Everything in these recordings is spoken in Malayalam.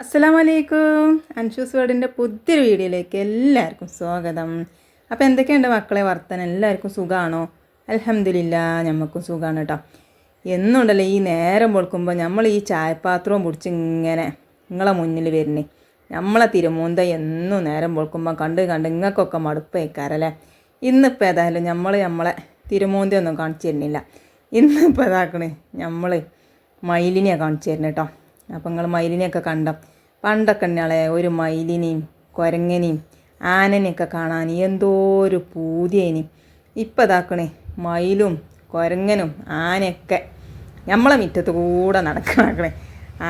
അസ്സലാമലൈക്കും. അൻഷൂസ് വേർഡിൻ്റെ പുതിയൊരു വീഡിയോയിലേക്ക് എല്ലാവർക്കും സ്വാഗതം. അപ്പോൾ എന്തൊക്കെയുണ്ട് മക്കളെ വർത്തനം? എല്ലാവർക്കും സുഖമാണോ? അൽഹംദുലില്ലാ, ഞമ്മക്കും സുഖമാണ് കേട്ടോ. എന്നുണ്ടല്ലോ ഈ നേരം പൊളിക്കുമ്പോൾ നമ്മൾ ഈ ചായപാത്രവും പിടിച്ച് ഇങ്ങനെ നിങ്ങളെ മുന്നിൽ വരുന്നേ. നമ്മളെ തിരുമൂന്ത എന്നും നേരം പൊളിക്കുമ്പോൾ കണ്ട് നിങ്ങൾക്കൊക്കെ മടുപ്പ് വയ്ക്കാറല്ലേ. ഇന്നിപ്പോൾ ഏതായാലും നമ്മളെ തിരുമൂന്തയൊന്നും കാണിച്ചു തരുന്നില്ല. ഇന്നിപ്പോൾ ഇതാക്കണേ നമ്മൾ മയിലിനെയാണ് കാണിച്ചു തരുന്നത് കേട്ടോ. അപ്പം നിങ്ങൾ മയിലിനെയൊക്കെ കണ്ടോ? പണ്ടൊക്കെ ഉണ്ടേ ഒരു മയിലിനെയും കുരങ്ങനെയും ആനനെയൊക്കെ കാണാൻ എന്തോ ഒരു പൂതിയേനി. ഇപ്പം ഇതാക്കണേ മയിലും കുരങ്ങനും ആനയൊക്കെ നമ്മളെ മുറ്റത്ത് കൂടെ നടക്കണേ.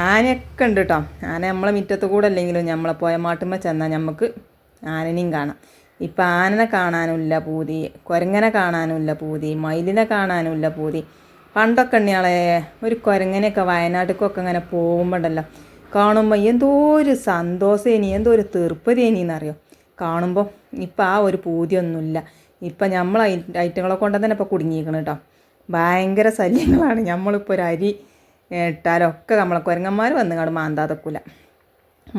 ആനയൊക്കെ ഉണ്ട് കേട്ടോ. ആന നമ്മളെ മുറ്റത്ത് കൂടെ അല്ലെങ്കിലും നമ്മളെ പോയ മാട്ടുമ്പോൾ ചെന്നാൽ നമുക്ക് ആനനെയും കാണാം. ഇപ്പം ആനനെ കാണാനുമില്ല പൂതി, കുരങ്ങനെ കാണാനുമില്ല പൂതി, മയിലിനെ കാണാനുമില്ല പൂതി. പണ്ടൊക്കെ ഉണ്ണിയാളെ ഒരു കുരങ്ങനെയൊക്കെ വയനാട്ടിലേക്കൊക്കെ അങ്ങനെ പോകുമ്പോണ്ടല്ലോ കാണുമ്പോൾ എന്തോ ഒരു സന്തോഷേനി, എന്തോ ഒരു തീർപ്പതേനിന്നറിയോ കാണുമ്പോൾ. ഇപ്പം ആ ഒരു പൂതിയൊന്നുമില്ല. ഇപ്പം നമ്മൾ ഐറ്റങ്ങളെ കൊണ്ട് തന്നെ ഇപ്പോൾ കുടുങ്ങിയിരിക്കണം കേട്ടോ. ഭയങ്കര ശല്യങ്ങളാണ്. നമ്മളിപ്പോൾ ഒരു അരി ഇട്ടാലൊക്കെ നമ്മളെ കുരങ്ങന്മാർ വന്നുകാണ്ട് മാന്താതെക്കൂല.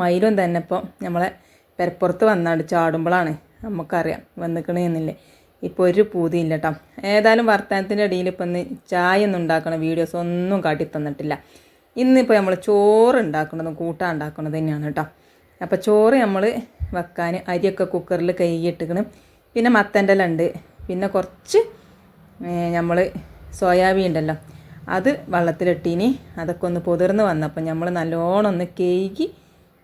മയിലും തന്നെ ഇപ്പോൾ നമ്മളെ പെരപ്പുറത്ത് വന്നാണ്ട് ചാടുമ്പോഴാണ് നമുക്കറിയാം വന്നിക്കണമെന്നില്ലേ. ഇപ്പോൾ ഒരു പൂതിയില്ല കേട്ടോ. ഏതായാലും വർത്തമാനത്തിൻ്റെ ഇടയിൽ ഇപ്പം ഇന്ന് ചായ ഒന്നും ഉണ്ടാക്കണ വീഡിയോസ് ഒന്നും കാട്ടി തന്നിട്ടില്ല. ഇന്നിപ്പോൾ നമ്മൾ ചോറ് ഉണ്ടാക്കണതും കൂട്ടാൻ ഉണ്ടാക്കണത് തന്നെയാണ് കേട്ടോ. അപ്പോൾ ചോറ് നമ്മൾ വെക്കാൻ അരിയൊക്കെ കുക്കറിൽ കഴുകിയിട്ടിക്കണം. പിന്നെ മത്തൻ്റെ ഇല ഉണ്ട്, പിന്നെ കുറച്ച് നമ്മൾ സോയാബീൻ ഉണ്ടല്ലോ അത് വെള്ളത്തിലിട്ടീനി. അതൊക്കെ ഒന്ന് പൊതിർന്ന് വന്നപ്പോൾ നമ്മൾ നല്ലോണം ഒന്ന് കഴുകി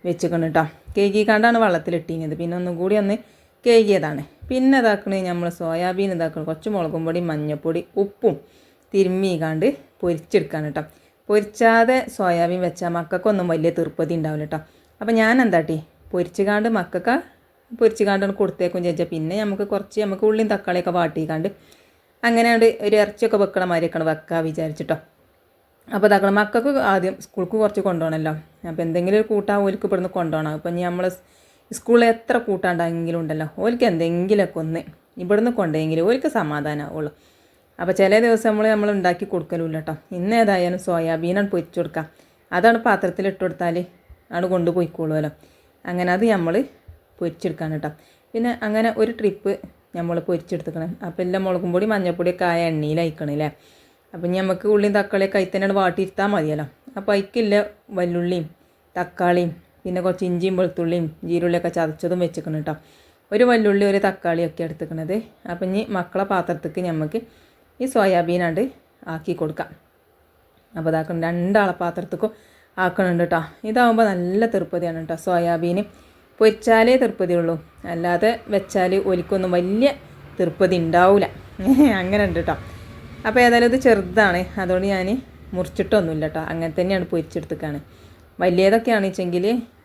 വെച്ചിക്കണം കേട്ടോ. കഴുകിക്കാണ്ടാണ് വെള്ളത്തിലിട്ടീനത്. പിന്നെ ഒന്നും കൂടി ഒന്ന് കഴുകിയതാണ്. പിന്നെ ഇതാക്കണേ നമ്മൾ സോയാബീൻ ഇതാക്കണം. കുറച്ച് മുളകും പൊടി, മഞ്ഞൾപ്പൊടി, ഉപ്പും തിരുമ്മിക്കാണ്ട് പൊരിച്ചെടുക്കാൻ കേട്ടോ. പൊരിച്ചാതെ സോയാബീൻ വെച്ചാൽ മക്കൾക്കൊന്നും വലിയ തീർപ്പതി ഉണ്ടാവില്ല കേട്ടോ. അപ്പോൾ ഞാൻ എന്താട്ടി പൊരിച്ചുകാണ്ട് മക്കൾക്ക് പൊരിച്ചുകാണ്ടാണ് കൊടുത്തേക്കും ചോദിച്ചാൽ പിന്നെ നമുക്ക് ഉള്ളിയും തക്കാളിയൊക്കെ വാട്ടിക്കാണ്ട് അങ്ങനെയാണ് ഒരു ഇറച്ചിയൊക്കെ വെക്കണ മാതിരിയൊക്കെയാണ് വെക്കാൻ വിചാരിച്ചിട്ടോ. അപ്പോൾ ഇതാക്കണം മക്കൾക്ക് ആദ്യം സ്കൂൾക്ക് കുറച്ച് കൊണ്ടുപോകണമല്ലോ. അപ്പോൾ എന്തെങ്കിലും ഒരു കൂട്ടാൻ ഓൽക്ക് ഇവിടുന്ന് കൊണ്ടുപോകണം. അപ്പം നമ്മൾ സ്കൂളിൽ എത്ര കൂട്ടാണ്ടെങ്കിലും ഉണ്ടല്ലോ ഓൽക്ക് എന്തെങ്കിലുമൊക്കെ ഒന്ന് ഇവിടുന്ന് കൊണ്ടെങ്കിലും ഓൽക്ക് സമാധാനമാവുള്ളൂ. അപ്പോൾ ചില ദിവസം നമ്മൾ ഉണ്ടാക്കി കൊടുക്കലുമില്ല കേട്ടോ. ഇന്ന് ഏതായാലും സോയാബീനാണ് പൊരിച്ചു കൊടുക്കുക. അതാണ് പാത്രത്തിൽ ഇട്ട് കൊടുത്താൽ ആണ് കൊണ്ടുപോയിക്കോളുമല്ലോ. അങ്ങനെ അത് നമ്മൾ പൊരിച്ചെടുക്കാൻ കേട്ടോ. പിന്നെ അങ്ങനെ ഒരു ട്രിപ്പ് നമ്മൾ പൊരിച്ചെടുത്തുക്കണം. അപ്പോൾ എല്ലാം മുളകും പൊടി മഞ്ഞൾപ്പൊടിയൊക്കെ ആയ എണ്ണയിലയക്കണില്ലേ. അപ്പം നമുക്ക് ഉള്ളിയും തക്കാളിയൊക്കെ അതിൽ തന്നെ വാട്ടിയിരുത്താൽ മതിയല്ലോ. അപ്പോൾ അതിക്കില്ല വല്ലുള്ളിയും തക്കാളിയും പിന്നെ കുറച്ച് ഇഞ്ചിയും വെളുത്തുള്ളിയും ജീരുള്ളിയൊക്കെ ചതച്ചതും വെച്ചിക്കണം കേട്ടോ. ഒരു വല്ലുള്ളി ഒരു തക്കാളിയൊക്കെ എടുത്തുക്കണത്. അപ്പം ഇനി മക്കളെ പാത്രത്തേക്ക് നമുക്ക് ഈ സോയാബീനാണ്ട് ആക്കി കൊടുക്കാം. അപ്പോൾ ഇതാക്കണം രണ്ടാളെ പാത്രത്തേക്കും ആക്കണുണ്ട് കേട്ടോ. ഇതാകുമ്പോൾ നല്ല തീർപ്പതിയാണ് കേട്ടോ. സോയാബീന് പൊരിച്ചാലേ തീർപ്പതിയുള്ളൂ, അല്ലാതെ വെച്ചാൽ ഒലിക്കൊന്നും വലിയ തീർപ്പതി ഉണ്ടാവില്ല. അങ്ങനെ ഉണ്ട് കേട്ടോ. അപ്പോൾ ഏതായാലും ഇത് ചെറുതാണ്, അതുകൊണ്ട് ഞാൻ മുറിച്ചിട്ടൊന്നുമില്ല കേട്ടോ. അങ്ങനെ തന്നെയാണ് പൊരിച്ചെടുത്തേക്കാണ്. വലിയതൊക്കെയാണ് വെച്ചെങ്കിൽ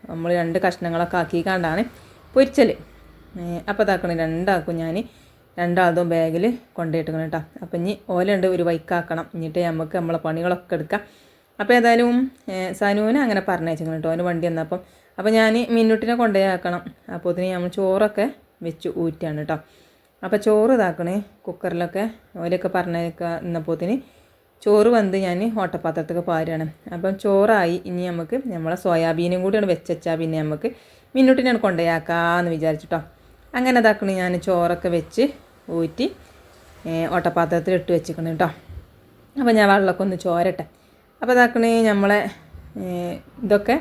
നമ്മൾ 2 കഷ്ണങ്ങളൊക്കെ ആക്കിക്കാണ്ടാണ് പൊരിച്ചൽ. അപ്പോൾ ഇതാക്കണം രണ്ടാക്കും ഞാൻ രണ്ടാളതും ബാഗിൽ കൊണ്ടുപോയിട്ടിക്കണം കേട്ടോ. അപ്പം ഇനി ഓലുണ്ട് ഒരു വൈക്കാക്കണം, എന്നിട്ട് നമുക്ക് നമ്മളെ പണികളൊക്കെ എടുക്കാം. അപ്പോൾ ഏതായാലും സനുവിനെ അങ്ങനെ പറഞ്ഞയച്ചിക്കണം കേട്ടോ. അവന് വണ്ടി വന്നപ്പം അപ്പോൾ ഞാൻ മിന്നുട്ടിനെ കൊണ്ടുപോയി ആക്കണം. അപ്പോൾ ഇതിന് നമ്മൾ ചോറൊക്കെ വെച്ച് ഊറ്റാണ് കേട്ടോ. അപ്പോൾ ചോറ് ഇതാക്കണേ കുക്കറിലൊക്കെ ഓലൊക്കെ പറഞ്ഞേക്കുക എന്നപ്പോത്തിന് ചോറ് വന്ന് ഞാൻ ഓട്ടപ്പാത്രത്തൊക്കെ പാരുകയാണ്. അപ്പം ചോറായി. ഇനി നമുക്ക് നമ്മളെ സോയാബീനും കൂടിയാണ് വെച്ചാൽ പിന്നെ നമുക്ക് മിന്നുട്ടിനാണ് കൊണ്ടുപോയാക്കാമെന്ന് വിചാരിച്ചിട്ടോ. അങ്ങനെ ഇതാക്കണേ ഞാൻ ചോറൊക്കെ വെച്ച് ഊറ്റി ഓട്ടപ്പാത്രത്തിൽ ഇട്ട് വെച്ചിക്കണം കേട്ടോ. അപ്പോൾ ഞാൻ വെള്ളമൊക്കെ ഒന്ന് ചോരട്ടെ. അപ്പോൾ ഇതാക്കണേ നമ്മളെ ഇതൊക്കെ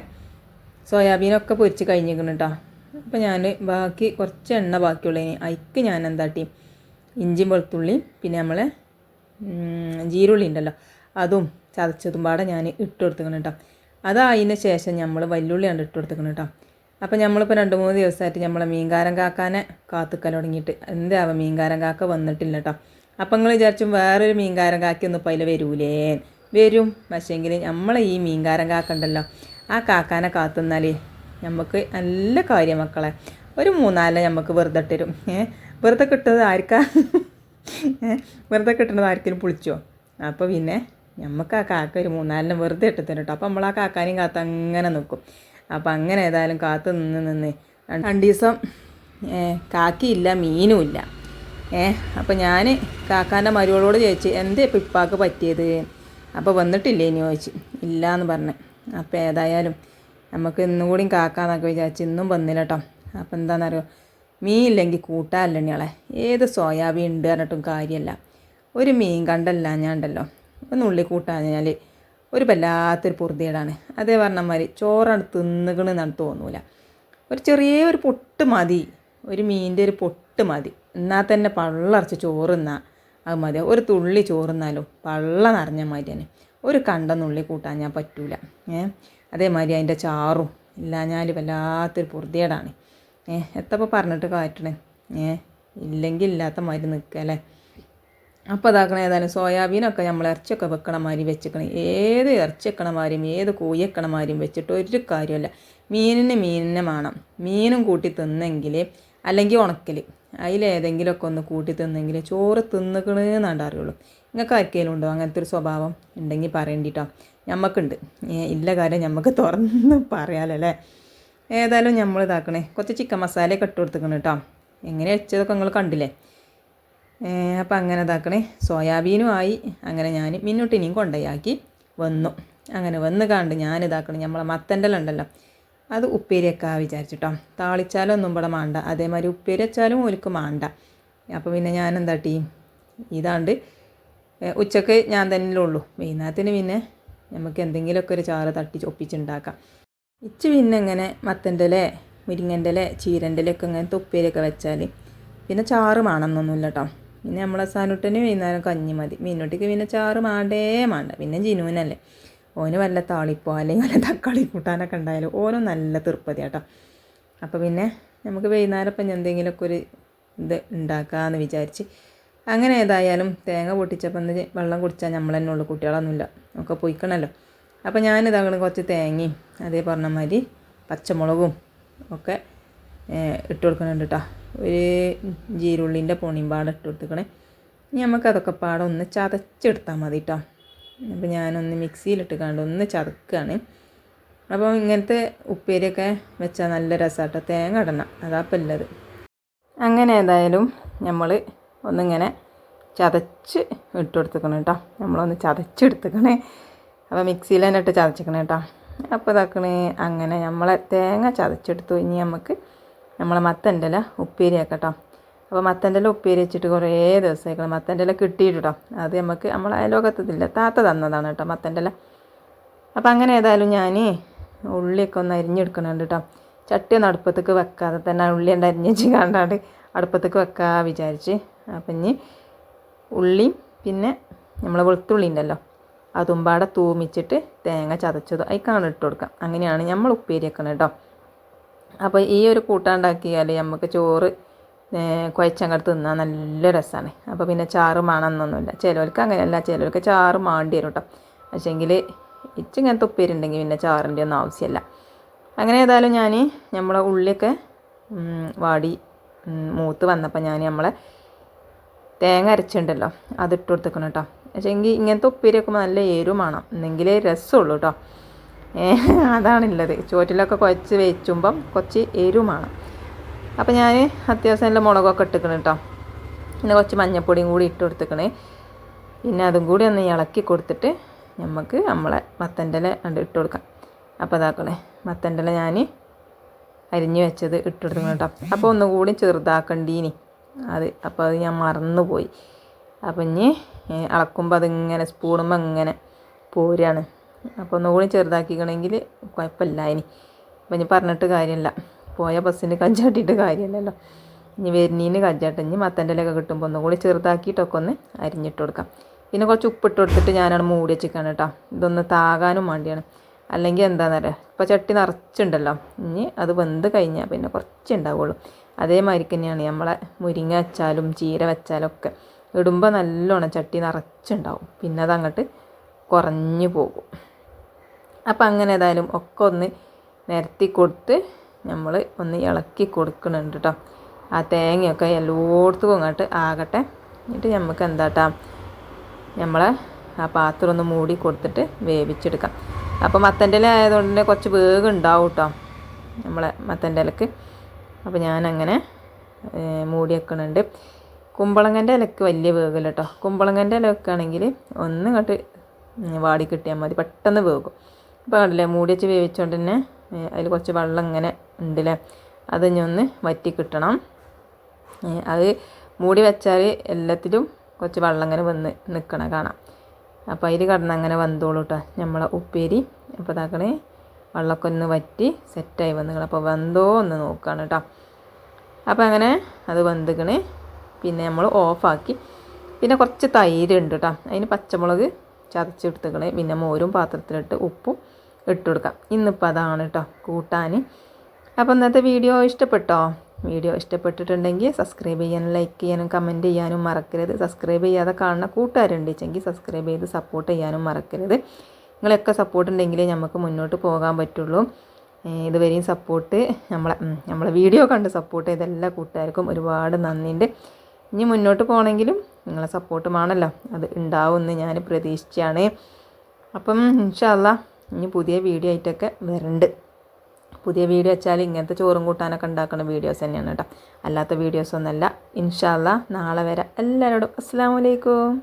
സോയാബീനൊക്കെ പൊരിച്ച് കഴിഞ്ഞിരിക്കണം കേട്ടോ. അപ്പോൾ ഞാൻ ബാക്കി കുറച്ച് എണ്ണ ബാക്കിയുള്ളതിന് അതിക്ക് ഞാൻ എന്താട്ടി ഇഞ്ചിയും വെളുത്തുള്ളിയും പിന്നെ നമ്മളെ ജീരുള്ളി ഉണ്ടല്ലോ അതും ചതച്ചതും പാടെ ഞാൻ ഇട്ട് കൊടുത്തിക്കണം കേട്ടോ. അതതിന് ശേഷം നമ്മൾ വല്ലുള്ളിയാണ് ഇട്ട് കൊടുത്തിക്കണം കേട്ടോ. അപ്പോൾ നമ്മളിപ്പോൾ 2-3 ദിവസമായിട്ട് നമ്മളെ മീൻകാരൻ കാക്കാനെ കാത്തുക്കൽ തുടങ്ങിയിട്ട് എന്താവാം മീൻകാരൻ കാക്ക വന്നിട്ടില്ല കേട്ടോ. അപ്പം നിങ്ങൾ വിചാരിച്ചും വേറൊരു മീൻകാരൻ കാക്കൊന്നും ഇപ്പോൾ അതിൽ വരൂലേ? വരും. പക്ഷേങ്കിൽ നമ്മളെ ഈ മീൻകാരൻ കാക്ക ഉണ്ടല്ലോ ആ കാക്കാനെ കാത്തുന്നാൽ നമുക്ക് നല്ല കാര്യം മക്കളെ. ഒരു 3-4 നമുക്ക് വെറുതെ ഇട്ടരും. വെറുതെ കിട്ടുന്നത് ആർക്കാ? വെറുതെ കിട്ടുന്നത് ആർക്കും പൊളിച്ചോ? അപ്പോൾ പിന്നെ നമുക്ക് ആ കാക്ക ഒരു 3-4 വെറുതെ ഇട്ട് തരും കേട്ടോ. അപ്പോൾ നമ്മൾ ആ കാക്കാനെയും കാത്ത് അങ്ങനെ നിൽക്കും. അപ്പോൾ അങ്ങനെ ഏതായാലും കാത്ത് നിന്ന് 2 ദിവസം കാക്കിയില്ല മീനും ഇല്ല. അപ്പോൾ ഞാൻ കാക്കാൻ്റെ മരുവളോട് ചോദിച്ചു എന്താ ഇപ്പോൾ ഇപ്പാക്ക് പറ്റിയത്? അപ്പോൾ വന്നിട്ടില്ലേ എന്ന് ചോദിച്ചു. ഇല്ല എന്ന് പറഞ്ഞു. അപ്പോൾ ഏതായാലും നമുക്ക് ഇന്നും കൂടിയും കാക്കാന്നൊക്കെ വിചാരിച്ച് ഇന്നും വന്നില്ല കേട്ടോ. അപ്പോൾ എന്താണെന്നറിയോ, മീൻ ഇല്ലെങ്കിൽ കൂട്ടാനല്ല എണ്ണിയാളെ. ഏത് സോയാബീൻ ഉണ്ട് പറഞ്ഞിട്ടും കാര്യമല്ല. ഒരു മീൻ കണ്ടല്ല ഞാനുണ്ടല്ലോ ഒന്നുള്ളി കൂട്ടാഞ്ഞാൽ ഒരു വല്ലാത്തൊരു പൊറുതിയേടാണ്. അതേ പറഞ്ഞമാതിരി ചോറാണ് തിന്നുകണെന്നാണ് തോന്നൂല. ഒരു ചെറിയൊരു പൊട്ട് മതി, ഒരു മീനിൻ്റെ ഒരു പൊട്ട് മതി, എന്നാൽ തന്നെ പള്ളറച്ച് ചോറ് തിന്നാൽ അത് മതി. ഒരു തുള്ളി ചോറ് തിന്നാലും പള്ള നിറഞ്ഞ മാതിരി തന്നെ. ഒരു കണ്ടെന്നുള്ളി കൂട്ടാൻ ഞാൻ പറ്റൂല. അതേമാതിരി അതിൻ്റെ ചാറും ഇല്ലാഞ്ഞാൽ വല്ലാത്തൊരു പൊറുതിയേടാണ്. എത്തപ്പോൾ പറഞ്ഞിട്ട് കാറ്റണേ. ഇല്ലെങ്കിൽ ഇല്ലാത്ത മാതിരി നിൽക്കുക അല്ലേ. അപ്പോൾ അതാക്കണേ, ഏതായാലും സോയാബീനൊക്കെ നമ്മൾ ഇറച്ചിയൊക്കെ വെക്കണ മാതിരി വെച്ചിക്കണം. ഏത് ഇറച്ചി വെക്കണ മാതിരിയും ഏത് കോഴി വെക്കണ മാതിരിയും വെച്ചിട്ട് ഒരു കാര്യമല്ല. മീനിനെ വേണം. മീനും കൂട്ടി തിന്നെങ്കിൽ, അല്ലെങ്കിൽ ഉണക്കൽ, അതിലേതെങ്കിലുമൊക്കെ ഒന്ന് കൂട്ടി തിന്നെങ്കിൽ ചോറ് തിന്നുകണെന്നാണ്ട് അറിയുള്ളൂ. നിങ്ങൾക്ക് ആർക്കെങ്കിലും ഉണ്ടോ അങ്ങനത്തെ ഒരു സ്വഭാവം? ഉണ്ടെങ്കിൽ പറയേണ്ടിട്ടോ. ഞമ്മക്കുണ്ട്. ഇല്ല കാര്യം ഞമ്മക്ക് തുറന്ന് പറയാമല്ലോ അല്ലേ. ഏതായാലും നമ്മൾ ഇതാക്കണേ, കുറച്ച് ചിക്കൻ മസാലയൊക്കെ ഇട്ട് കൊടുത്തിക്കണം കേട്ടോ. എങ്ങനെ വെച്ചതൊക്കെ നിങ്ങൾ കണ്ടില്ലേ. അപ്പം അങ്ങനെ ഇതാക്കണേ, സോയാബീനും ആയി. അങ്ങനെ ഞാൻ മിന്നുട്ടിനെയും കൊണ്ടുപോയാക്കി വന്നു. അങ്ങനെ വന്ന് കണ്ട് ഞാൻ ഇതാക്കണേ, നമ്മളെ മത്തൻ്റെ ഉണ്ടല്ലോ അത് ഉപ്പേരിയൊക്കെ വിചാരിച്ചിട്ടോ. താളിച്ചാലൊന്നും ഇവിടെ മാണ്ട, അതേമാതിരി ഉപ്പേരി വെച്ചാലും ഓൽക്ക് മാണ്ട. അപ്പോൾ പിന്നെ ഞാൻ എന്താട്ടി, ഇതാണ്ട് ഉച്ചക്ക് ഞാൻ തന്നെ ഉള്ളൂ. വൈകുന്നേരത്തിന് പിന്നെ നമുക്ക് എന്തെങ്കിലുമൊക്കെ ഒരു ചാറ് തട്ടി ചൊപ്പിച്ചുണ്ടാക്കാം. പിന്നെ ഇങ്ങനെ മത്തൻ്റെ ഇല, മുരിങ്ങൻ്റെ ഇല, ചീരൻ്റെ ഇലയൊക്കെ ഇങ്ങനത്തെ ഉപ്പേരിയൊക്കെ വെച്ചാൽ പിന്നെ ചാറ് വേണമെന്നൊന്നുമില്ല കേട്ടോ. പിന്നെ നമ്മളെ സാനുട്ടിന് വൈകുന്നേരം കഞ്ഞി മതി. മീനുട്ടിക്ക് പിന്നെ ചാറ് മാണ്ടേ മാണ്ട. പിന്നെ ജിനുവിനല്ലേ, ഓന് വല്ല താളിപ്പോ അല്ലെങ്കിൽ വല്ല തക്കാളി കൂട്ടാനൊക്കെ ഉണ്ടായാലും ഓനും നല്ല തൃപ്പതി കേട്ടോ. അപ്പോൾ പിന്നെ നമുക്ക് വൈകുന്നേരം ഇപ്പം എന്തെങ്കിലുമൊക്കെ ഒരു ഇത് ഉണ്ടാക്കാമെന്ന് വിചാരിച്ച് അങ്ങനെ ഏതായാലും തേങ്ങ പൊട്ടിച്ചപ്പോൾ എന്ത് വെള്ളം കുടിച്ചാൽ നമ്മൾ തന്നെ ഉള്ളൂ, കുട്ടികളൊന്നുമില്ല, ഒക്കെ പൊയ്ക്കണമല്ലോ. അപ്പോൾ ഞാനിതങ്ങനെ കുറച്ച് തേങ്ങയും അതേ പറഞ്ഞ മാതിരി പച്ചമുളകും ഒക്കെ ഇട്ട് കൊടുക്കുന്നുണ്ട് കേട്ടോ. ഒരു ജീരുള്ളിൻ്റെ പൊണിയും പാടെ ഇട്ട് കൊടുത്തിക്കണേ. ഇനി നമുക്കതൊക്കെ പാടെ ഒന്ന് ചതച്ചെടുത്താൽ മതി കേട്ടോ. അപ്പോൾ ഞാനൊന്ന് മിക്സിയിലിട്ട് കണ്ട് ഒന്ന് ചതക്കുകയാണ്. അപ്പോൾ ഇങ്ങനത്തെ ഉപ്പേരിയൊക്കെ വെച്ചാൽ നല്ല രസമാട്ടോ. തേങ്ങ ഇടണം, അതാപ്പം ഉള്ളത്. അങ്ങനെ ഏതായാലും നമ്മൾ ഒന്നിങ്ങനെ ചതച്ച് ഇട്ട് കൊടുത്തിക്കണം കേട്ടോ. നമ്മളൊന്ന് ചതച്ചെടുത്തിക്കണേ. അപ്പോൾ മിക്സിയിൽ തന്നെ ഇട്ട് ചതച്ചിക്കണം കേട്ടോ. അപ്പോൾ ഇതാക്കണേ, അങ്ങനെ നമ്മളെ തേങ്ങ ചതച്ചെടുത്തു. ഇനി നമുക്ക് നമ്മളെ മത്തൻ്റെ ഇല ഉപ്പേരിയാക്കാം കേട്ടോ. അപ്പോൾ മത്തൻ്റെ ഇല ഉപ്പേരി വെച്ചിട്ട് കുറേ ദിവസമായിക്കണം. മത്തൻ്റെ ഇല കിട്ടിയിട്ട് കേട്ടോ. അത് നമുക്ക് നമ്മളെ അയലോകത്തില്ല, താത്ത തന്നതാണ് കേട്ടോ മത്തൻ്റെ ഇല. അപ്പോൾ അങ്ങനെ ഏതായാലും ഞാൻ ഉള്ളിയൊക്കെ ഒന്ന് അരിഞ്ഞെടുക്കണുണ്ട് കേട്ടോ. ചട്ടി ഒന്ന് അടുപ്പത്തേക്ക് വെക്കാതെ തന്നെ ഉള്ളി ഉണ്ട് അരിഞ്ഞ് കണ്ടാണ്ട് അടുപ്പത്തേക്ക് വെക്കാൻ വിചാരിച്ച്. അപ്പം ഇനി ഉള്ളിയും പിന്നെ നമ്മളെ വെളുത്തുള്ളി ഉണ്ടല്ലോ അതും പാടെ തൂമിച്ചിട്ട് തേങ്ങ ചതച്ചത് അതിക്കാണ് ഇട്ട് കൊടുക്കാം. അങ്ങനെയാണ് നമ്മൾ ഉപ്പേരി വെക്കണം കേട്ടോ. അപ്പോൾ ഈ ഒരു കൂട്ടാണ്ടാക്കിയാൽ നമുക്ക് ചോറ് കുഴച്ചങ്ങോട്ട് തിന്നാൻ നല്ല രസമാണ്. അപ്പോൾ പിന്നെ ചാറ് വേണമെന്നൊന്നുമില്ല. ചിലവർക്ക് അങ്ങനെയല്ല, ചിലവർക്ക് ചാറ് മാണ്ടി വരും കേട്ടോ. പക്ഷേങ്കിൽ ഇങ്ങനത്തെ ഉപ്പേരി ഉണ്ടെങ്കിൽ പിന്നെ ചാറിൻ്റെ ഒന്നും ആവശ്യമില്ല. അങ്ങനെ ഏതായാലും ഞാൻ നമ്മളെ ഉള്ളിയൊക്കെ വാടി മൂത്ത് വന്നപ്പോൾ ഞാൻ നമ്മളെ തേങ്ങ അരച്ചിട്ടുണ്ടല്ലോ അതിട്ട് കൊടുത്തേക്കണം കേട്ടോ. പക്ഷേങ്കിൽ ഇങ്ങനത്തെ ഉപ്പേരി വെക്കുമ്പോൾ നല്ല എരിവും വേണം, എന്നെങ്കിലേ രസമുള്ളൂ കേട്ടോ. അതാണുള്ളത്. ചോറ്റിലൊക്കെ കുഴച്ച് വെച്ചുമ്പം കുറച്ച് എരിവും വേണം. അപ്പോൾ ഞാൻ അത്യാവശ്യം നല്ല മുളകൊക്കെ ഇട്ടിക്കണം കേട്ടോ. പിന്നെ കുറച്ച് മഞ്ഞൾപ്പൊടിയും കൂടി ഇട്ട് കൊടുത്തേക്കണേ. പിന്നെ അതും കൂടി ഒന്ന് ഇളക്കി കൊടുത്തിട്ട് നമുക്ക് നമ്മളെ മത്തൻ്റെ ഇല ഇട്ട് കൊടുക്കാം. അപ്പോൾ അതാക്കണേ, മത്തൻ്റെ ഇല ഞാൻ അരിഞ്ഞ് വെച്ചത് ഇട്ട് കൊടുക്കണം കേട്ടോ. അപ്പോൾ ഒന്നുകൂടി ചെറുതാക്കണ്ടീനി അത്. അപ്പോൾ അത് ഞാൻ മറന്നുപോയി. അപ്പം ഇനി ഇളക്കുമ്പോൾ അതിങ്ങനെ സ്പൂണുമ്പോൾ ഇങ്ങനെ പോരാണ്. അപ്പോൾ ഒന്നുകൂടി ചെറുതാക്കിക്കണമെങ്കിൽ കുഴപ്പമില്ല. അപ്പം ഇനി പറഞ്ഞിട്ട് കാര്യമില്ല, പോയ ബസ്സിന് കഞ്ചാട്ടിയിട്ട് കാര്യമില്ലല്ലോ. ഇനി വരുന്നീന് കഞ്ചാട്ട്. ഇനി മത്തൻ്റെ ഇലയൊക്കെ കിട്ടുമ്പോൾ ഒന്നുകൂടി ചെറുതാക്കിയിട്ടൊക്കെ ഒന്ന് അരിഞ്ഞിട്ട് കൊടുക്കാം. പിന്നെ കുറച്ച് ഉപ്പിട്ട് കൊടുത്തിട്ട് ഞാനാണ് മൂടി വെച്ചിരിക്കുകയാണ് കേട്ടോ. ഇതൊന്ന് താകാനും വേണ്ടിയാണ്. അല്ലെങ്കിൽ എന്താണെന്നറിയാം, ഇപ്പോൾ ചട്ടി നിറച്ചുണ്ടല്ലോ. ഇനി അത് വെന്ത് കഴിഞ്ഞാൽ പിന്നെ കുറച്ച് ഉണ്ടാവുള്ളൂ. അതേമാതിരി തന്നെയാണ് നമ്മളെ മുരിങ്ങ വെച്ചാലും ചീര വെച്ചാലും ഒക്കെ ഇടുമ്പോൾ നല്ലോണം ചട്ടി നിറച്ചുണ്ടാവും. പിന്നെ അതങ്ങോട്ട് കുറഞ്ഞു പോകും. അപ്പം അങ്ങനെ ഏതായാലും ഒക്കെ ഒന്ന് നിരത്തി കൊടുത്ത് നമ്മൾ ഒന്ന് ഇളക്കി കൊടുക്കുന്നുണ്ട് കേട്ടോ. ആ തേങ്ങയൊക്കെ എല്ലായിടത്തും അങ്ങോട്ട് ആകട്ടെ. എന്നിട്ട് നമുക്ക് എന്താട്ടാ നമ്മളെ ആ പാത്രം ഒന്ന് മൂടി കൊടുത്തിട്ട് വേവിച്ചെടുക്കാം. അപ്പോൾ മത്തൻ്റെ ഇല ആയതുകൊണ്ട് തന്നെ കുറച്ച് വേഗം ഉണ്ടാവും കേട്ടോ നമ്മളെ മത്തൻ്റെ ഇലക്ക്. അപ്പോൾ ഞാനങ്ങനെ മൂടി വെക്കണുണ്ട്. കുമ്പളങ്ങൻ്റെ ഇലക്ക് വലിയ വേഗമില്ല കേട്ടോ. കുമ്പളങ്ങൻ്റെ ഇല വെക്കുകയാണെങ്കിൽ ഒന്ന് ഇങ്ങോട്ട് വാടി കിട്ടിയാൽ മതി, പെട്ടെന്ന് വേകും. അപ്പോൾ കണ്ടില്ലേ, മൂടി വെച്ച് വേവിച്ചുകൊണ്ട് തന്നെ അതിൽ കുറച്ച് വെള്ളം ഇങ്ങനെ ഉണ്ടല്ലേ, അത് ഇനി ഒന്ന് വറ്റി കിട്ടണം. അത് മൂടി വെച്ചാൽ എല്ലാത്തിലും കുറച്ച് വെള്ളം ഇങ്ങനെ വന്ന് നിൽക്കണം കാണാം. അപ്പോൾ അതിൽ കിടന്ന് അങ്ങനെ വന്നോളൂ കേട്ടോ നമ്മളെ ഉപ്പേരി. അപ്പോൾ ഇതാക്കണേ വെള്ളമൊക്കെ ഒന്ന് വറ്റി സെറ്റായി വന്നിക്കണം. അപ്പോൾ വെന്തോ ഒന്ന് നോക്കുകയാണ് കേട്ടോ. അപ്പോൾ അങ്ങനെ അത് വെന്തിക്കണേ. പിന്നെ നമ്മൾ ഓഫാക്കി. പിന്നെ കുറച്ച് തൈര് ഉണ്ട് കേട്ടോ, അതിന് പച്ചമുളക് ചതച്ചെടുത്തുക്കണേ. പിന്നെ മോരും പാത്രത്തിലിട്ട് ഉപ്പും ഇട്ട് കൊടുക്കാം. ഇന്നിപ്പോൾ അതാണ് കേട്ടോ കൂട്ടാൻ. അപ്പോൾ ഇന്നത്തെ വീഡിയോ ഇഷ്ടപ്പെട്ടോ? വീഡിയോ ഇഷ്ടപ്പെട്ടിട്ടുണ്ടെങ്കിൽ സബ്സ്ക്രൈബ് ചെയ്യാനും ലൈക്ക് ചെയ്യാനും കമൻറ്റ് ചെയ്യാനും മറക്കരുത്. സബ്സ്ക്രൈബ് ചെയ്യാതെ കാണുന്ന കൂട്ടുകാരുണ്ടെങ്കിൽ സബ്സ്ക്രൈബ് ചെയ്ത് സപ്പോർട്ട് ചെയ്യാനും മറക്കരുത്. നിങ്ങളൊക്കെ സപ്പോർട്ട് ഉണ്ടെങ്കിലേ നമുക്ക് മുന്നോട്ട് പോകാൻ പറ്റുള്ളൂ. ഇതുവരെയും സപ്പോർട്ട് നമ്മളെ വീഡിയോ കണ്ട് സപ്പോർട്ട് ചെയ്ത എല്ലാ കൂട്ടുകാർക്കും ഒരുപാട് നന്ദിയുണ്ട്. ഇനി മുന്നോട്ട് പോകണമെങ്കിലും നിങ്ങളെ സപ്പോർട്ട് വേണമല്ലോ, അത് ഉണ്ടാവുമെന്ന് ഞാൻ പ്രതീക്ഷിച്ചാണ്. അപ്പം ഇൻഷാ അല്ലാഹ് ഇനി പുതിയ വീഡിയോ ആയിട്ടൊക്കെ വരുന്നുണ്ട്. പുതിയ വീഡിയോ വെച്ചാൽ ഇങ്ങനത്തെ ചോറും കൂട്ടാനൊക്കെ ഉണ്ടാക്കുന്ന വീഡിയോസ് തന്നെയാണ് കേട്ടോ, അല്ലാത്ത വീഡിയോസൊന്നുമല്ല. ഇൻഷാ അല്ലാഹ് നാളെ വരെ എല്ലാവരോടും അസ്സലാമു അലൈക്കും.